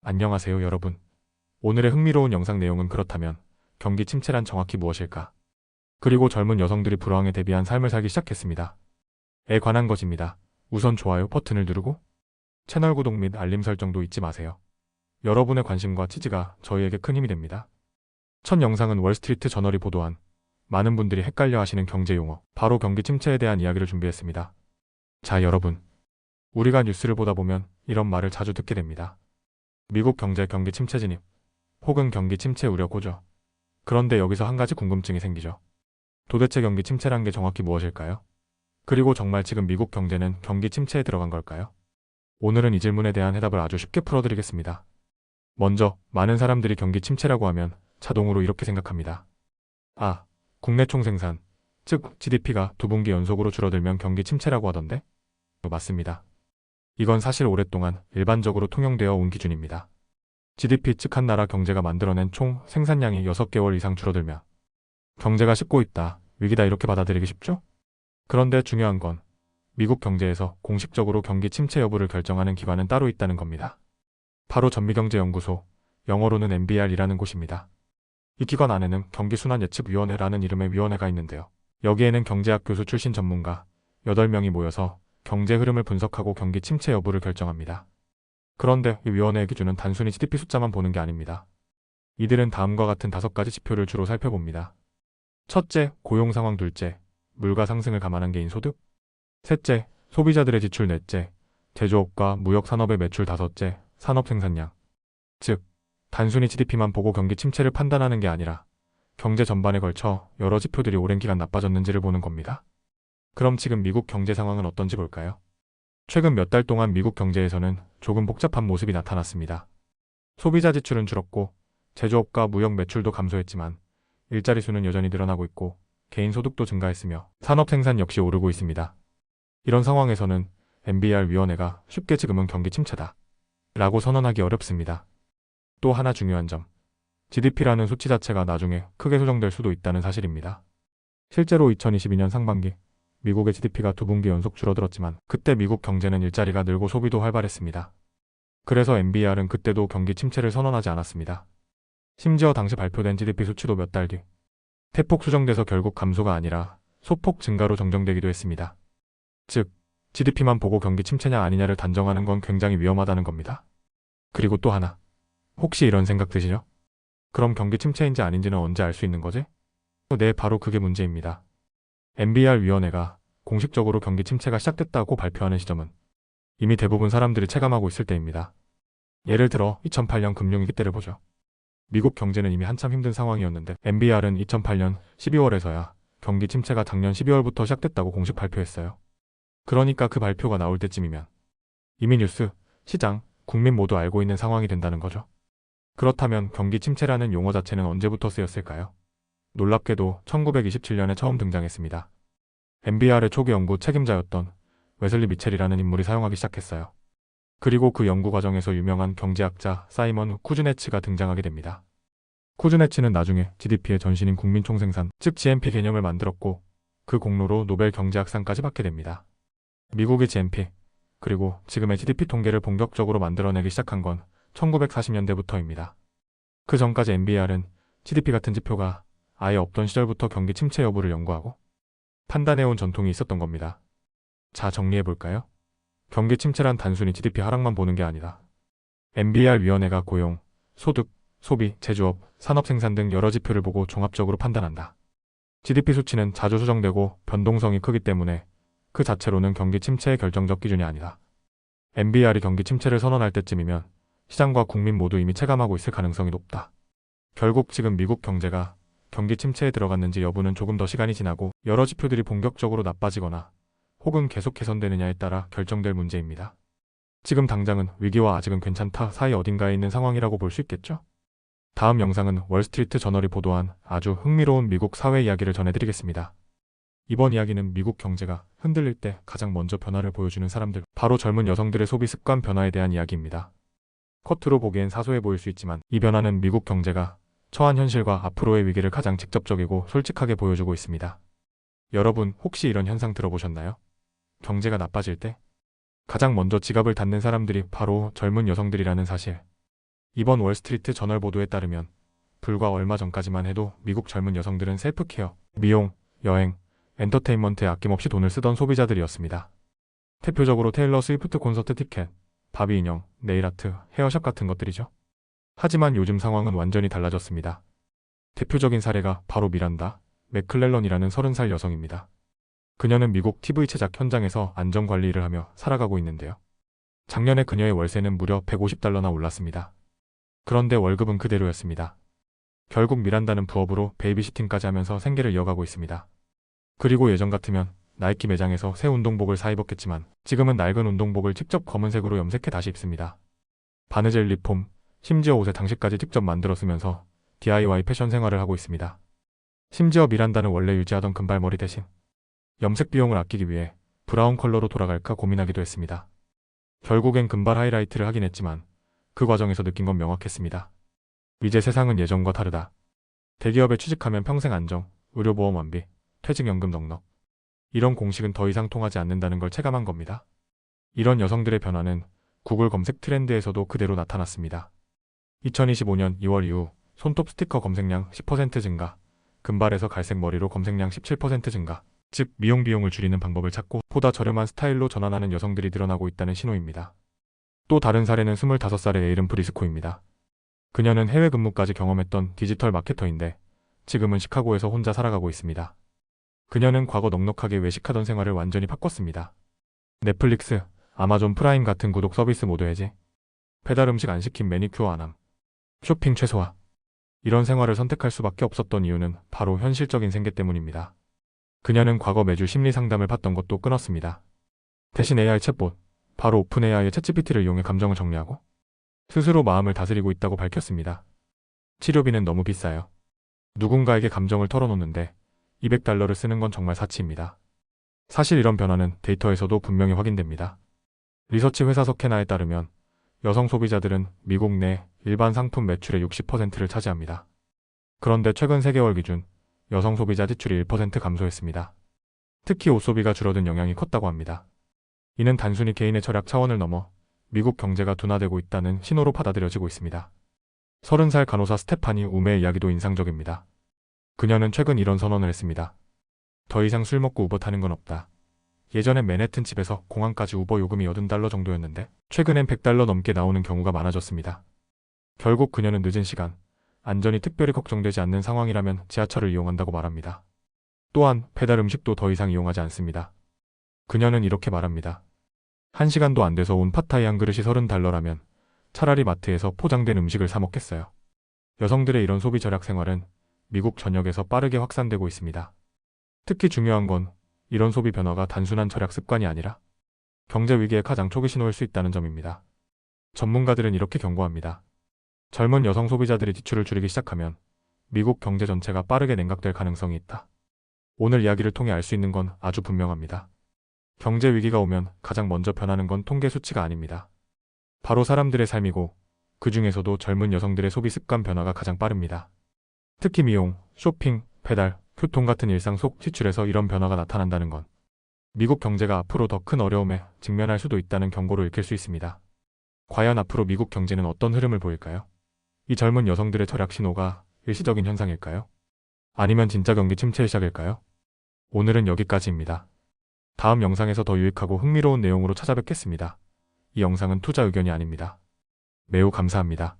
안녕하세요 여러분. 오늘의 흥미로운 영상 내용은 그렇다면 경기 침체란 정확히 무엇일까? 그리고 젊은 여성들이 불황에 대비한 삶을 살기 시작했습니다. 에 관한 것입니다. 우선 좋아요 버튼을 누르고 채널 구독 및 알림 설정도 잊지 마세요. 여러분의 관심과 지지가 저희에게 큰 힘이 됩니다. 첫 영상은 월스트리트 저널이 보도한 많은 분들이 헷갈려 하시는 경제 용어, 바로 경기 침체에 대한 이야기를 준비했습니다. 자 여러분, 우리가 뉴스를 보다 보면 이런 말을 자주 듣게 됩니다. 미국 경제 경기 침체 진입, 혹은 경기 침체 우려 고조. 그런데 여기서 한 가지 궁금증이 생기죠. 도대체 경기 침체란 게 정확히 무엇일까요? 그리고 정말 지금 미국 경제는 경기 침체에 들어간 걸까요? 오늘은 이 질문에 대한 해답을 아주 쉽게 풀어드리겠습니다. 먼저, 많은 사람들이 경기 침체라고 하면 자동으로 이렇게 생각합니다. 아, 국내 총생산, 즉 GDP가 두 분기 연속으로 줄어들면 경기 침체라고 하던데? 맞습니다. 이건 사실 오랫동안 일반적으로 통용되어 온 기준입니다. GDP 즉 한 나라 경제가 만들어낸 총 생산량이 6개월 이상 줄어들면 경제가 식고 있다, 위기다 이렇게 받아들이기 쉽죠? 그런데 중요한 건 미국 경제에서 공식적으로 경기 침체 여부를 결정하는 기관은 따로 있다는 겁니다. 바로 전미경제연구소, 영어로는 NBR이라는 곳입니다. 이 기관 안에는 경기순환예측위원회라는 이름의 위원회가 있는데요. 여기에는 경제학 교수 출신 전문가 8명이 모여서 경제 흐름을 분석하고 경기 침체 여부를 결정합니다. 그런데 이 위원회의 기준은 단순히 GDP 숫자만 보는 게 아닙니다. 이들은 다음과 같은 5가지 지표를 주로 살펴봅니다. 첫째, 고용 상황. 둘째, 물가 상승을 감안한 개인소득. 셋째, 소비자들의 지출. 넷째, 제조업과 무역산업의 매출. 다섯째, 산업 생산량. 즉, 단순히 GDP만 보고 경기 침체를 판단하는 게 아니라 경제 전반에 걸쳐 여러 지표들이 오랜 기간 나빠졌는지를 보는 겁니다. 그럼 지금 미국 경제 상황은 어떤지 볼까요? 최근 몇 달 동안 미국 경제에서는 조금 복잡한 모습이 나타났습니다. 소비자 지출은 줄었고 제조업과 무역 매출도 감소했지만 일자리 수는 여전히 늘어나고 있고 개인 소득도 증가했으며 산업 생산 역시 오르고 있습니다. 이런 상황에서는 NBR 위원회가 쉽게 지금은 경기 침체다 라고 선언하기 어렵습니다. 또 하나 중요한 점, GDP라는 수치 자체가 나중에 크게 수정될 수도 있다는 사실입니다. 실제로 2022년 상반기 미국의 GDP가 두 분기 연속 줄어들었지만 그때 미국 경제는 일자리가 늘고 소비도 활발했습니다. 그래서 NBR은 그때도 경기 침체를 선언하지 않았습니다. 심지어 당시 발표된 GDP 수치도 몇 달 뒤 대폭 수정돼서 결국 감소가 아니라 소폭 증가로 정정되기도 했습니다. 즉, GDP만 보고 경기 침체냐 아니냐를 단정하는 건 굉장히 위험하다는 겁니다. 그리고 또 하나, 혹시 이런 생각 드시죠? 그럼 경기 침체인지 아닌지는 언제 알 수 있는 거지? 네, 바로 그게 문제입니다. NBR 위원회가 공식적으로 경기 침체가 시작됐다고 발표하는 시점은 이미 대부분 사람들이 체감하고 있을 때입니다. 예를 들어 2008년 금융위기 때를 보죠. 미국 경제는 이미 한참 힘든 상황이었는데 NBR은 2008년 12월에서야 경기 침체가 작년 12월부터 시작됐다고 공식 발표했어요. 그러니까 그 발표가 나올 때쯤이면 이미 뉴스, 시장, 국민 모두 알고 있는 상황이 된다는 거죠. 그렇다면 경기 침체라는 용어 자체는 언제부터 쓰였을까요? 놀랍게도 1927년에 처음 등장했습니다. NBR의 초기 연구 책임자였던 웨슬리 미첼이라는 인물이 사용하기 시작했어요. 그리고 그 연구 과정에서 유명한 경제학자 사이먼 쿠즈네츠가 등장하게 됩니다. 쿠즈네츠는 나중에 GDP의 전신인 국민총생산, 즉 GNP 개념을 만들었고 그 공로로 노벨 경제학상까지 받게 됩니다. 미국의 GNP, 그리고 지금의 GDP 통계를 본격적으로 만들어내기 시작한 건 1940년대부터입니다. 그 전까지 NBR은 GDP 같은 지표가 아예 없던 시절부터 경기 침체 여부를 연구하고 판단해온 전통이 있었던 겁니다. 자, 정리해볼까요? 경기 침체란 단순히 GDP 하락만 보는 게 아니다. NBR 위원회가 고용, 소득, 소비, 제조업, 산업 생산 등 여러 지표를 보고 종합적으로 판단한다. GDP 수치는 자주 수정되고 변동성이 크기 때문에 그 자체로는 경기 침체의 결정적 기준이 아니다. NBR이 경기 침체를 선언할 때쯤이면 시장과 국민 모두 이미 체감하고 있을 가능성이 높다. 결국 지금 미국 경제가 경기 침체에 들어갔는지 여부는 조금 더 시간이 지나고 여러 지표들이 본격적으로 나빠지거나 혹은 계속 개선되느냐에 따라 결정될 문제입니다. 지금 당장은 위기와 아직은 괜찮다 사이 어딘가에 있는 상황이라고 볼 수 있겠죠? 다음 영상은 월스트리트 저널이 보도한 아주 흥미로운 미국 사회 이야기를 전해드리겠습니다. 이번 이야기는 미국 경제가 흔들릴 때 가장 먼저 변화를 보여주는 사람들, 바로 젊은 여성들의 소비 습관 변화에 대한 이야기입니다. 겉으로 보기엔 사소해 보일 수 있지만 이 변화는 미국 경제가 처한 현실과 앞으로의 위기를 가장 직접적이고 솔직하게 보여주고 있습니다. 여러분 혹시 이런 현상 들어보셨나요? 경제가 나빠질 때 가장 먼저 지갑을 닫는 사람들이 바로 젊은 여성들이라는 사실. 이번 월스트리트 저널 보도에 따르면 불과 얼마 전까지만 해도 미국 젊은 여성들은 셀프케어, 미용, 여행, 엔터테인먼트에 아낌없이 돈을 쓰던 소비자들이었습니다. 대표적으로 테일러 스위프트 콘서트 티켓, 바비 인형, 네일아트, 헤어샵 같은 것들이죠. 하지만 요즘 상황은 완전히 달라졌습니다. 대표적인 사례가 바로 미란다 맥클렐런이라는 30살 여성입니다. 그녀는 미국 TV 제작 현장에서 안전관리 일을 하며 살아가고 있는데요. 작년에 그녀의 월세는 무려 $150나 올랐습니다. 그런데 월급은 그대로였습니다. 결국 미란다는 부업으로 베이비시팅까지 하면서 생계를 이어가고 있습니다. 그리고 예전 같으면 나이키 매장에서 새 운동복을 사 입었겠지만 지금은 낡은 운동복을 직접 검은색으로 염색해 다시 입습니다. 바느질 리폼, 심지어 옷에 장식까지 직접 만들어 쓰면서 DIY 패션 생활을 하고 있습니다. 심지어 미란다는 원래 유지하던 금발머리 대신 염색 비용을 아끼기 위해 브라운 컬러로 돌아갈까 고민하기도 했습니다. 결국엔 금발 하이라이트를 하긴 했지만 그 과정에서 느낀 건 명확했습니다. 이제 세상은 예전과 다르다. 대기업에 취직하면 평생 안정, 의료보험 완비, 퇴직연금 넉넉. 이런 공식은 더 이상 통하지 않는다는 걸 체감한 겁니다. 이런 여성들의 변화는 구글 검색 트렌드에서도 그대로 나타났습니다. 2025년 2월 이후 손톱 스티커 검색량 10% 증가, 금발에서 갈색 머리로 검색량 17% 증가, 즉 미용 비용을 줄이는 방법을 찾고 보다 저렴한 스타일로 전환하는 여성들이 늘어나고 있다는 신호입니다. 또 다른 사례는 25살의 에이른 프리스코입니다. 그녀는 해외 근무까지 경험했던 디지털 마케터인데 지금은 시카고에서 혼자 살아가고 있습니다. 그녀는 과거 넉넉하게 외식하던 생활을 완전히 바꿨습니다. 넷플릭스, 아마존 프라임 같은 구독 서비스 모두 해지, 배달 음식 안 시킨 매니큐어 안함, 쇼핑 최소화. 이런 생활을 선택할 수밖에 없었던 이유는 바로 현실적인 생계 때문입니다. 그녀는 과거 매주 심리 상담을 받던 것도 끊었습니다. 대신 AI 챗봇, 바로 오픈AI의 챗GPT를 이용해 감정을 정리하고 스스로 마음을 다스리고 있다고 밝혔습니다. 치료비는 너무 비싸요. 누군가에게 감정을 털어놓는데 $200를 쓰는 건 정말 사치입니다. 사실 이런 변화는 데이터에서도 분명히 확인됩니다. 리서치 회사 서케나에 따르면 여성 소비자들은 미국 내 일반 상품 매출의 60%를 차지합니다. 그런데 최근 3개월 기준 여성 소비자 지출이 1% 감소했습니다. 특히 옷 소비가 줄어든 영향이 컸다고 합니다. 이는 단순히 개인의 절약 차원을 넘어 미국 경제가 둔화되고 있다는 신호로 받아들여지고 있습니다. 30살 간호사 스테파니 우메의 이야기도 인상적입니다. 그녀는 최근 이런 선언을 했습니다. 더 이상 술 먹고 우버 타는 건 없다. 예전엔 맨해튼 집에서 공항까지 우버 요금이 $80 정도였는데 최근엔 $100 넘게 나오는 경우가 많아졌습니다. 결국 그녀는 늦은 시간, 안전이 특별히 걱정되지 않는 상황이라면 지하철을 이용한다고 말합니다. 또한 배달 음식도 더 이상 이용하지 않습니다. 그녀는 이렇게 말합니다. 1시간도 안 돼서 온 팟타이 한 그릇이 $30라면 차라리 마트에서 포장된 음식을 사 먹겠어요. 여성들의 이런 소비 절약 생활은 미국 전역에서 빠르게 확산되고 있습니다. 특히 중요한 건 이런 소비 변화가 단순한 절약 습관이 아니라 경제 위기의 가장 초기 신호일 수 있다는 점입니다. 전문가들은 이렇게 경고합니다. 젊은 여성 소비자들이 지출을 줄이기 시작하면 미국 경제 전체가 빠르게 냉각될 가능성이 있다. 오늘 이야기를 통해 알 수 있는 건 아주 분명합니다. 경제 위기가 오면 가장 먼저 변하는 건 통계 수치가 아닙니다. 바로 사람들의 삶이고 그 중에서도 젊은 여성들의 소비 습관 변화가 가장 빠릅니다. 특히 미용, 쇼핑, 배달, 교통 같은 일상 속 지출에서 이런 변화가 나타난다는 건 미국 경제가 앞으로 더 큰 어려움에 직면할 수도 있다는 경고로 읽힐 수 있습니다. 과연 앞으로 미국 경제는 어떤 흐름을 보일까요? 이 젊은 여성들의 절약 신호가 일시적인 현상일까요? 아니면 진짜 경기 침체 시작일까요? 오늘은 여기까지입니다. 다음 영상에서 더 유익하고 흥미로운 내용으로 찾아뵙겠습니다. 이 영상은 투자 의견이 아닙니다. 매우 감사합니다.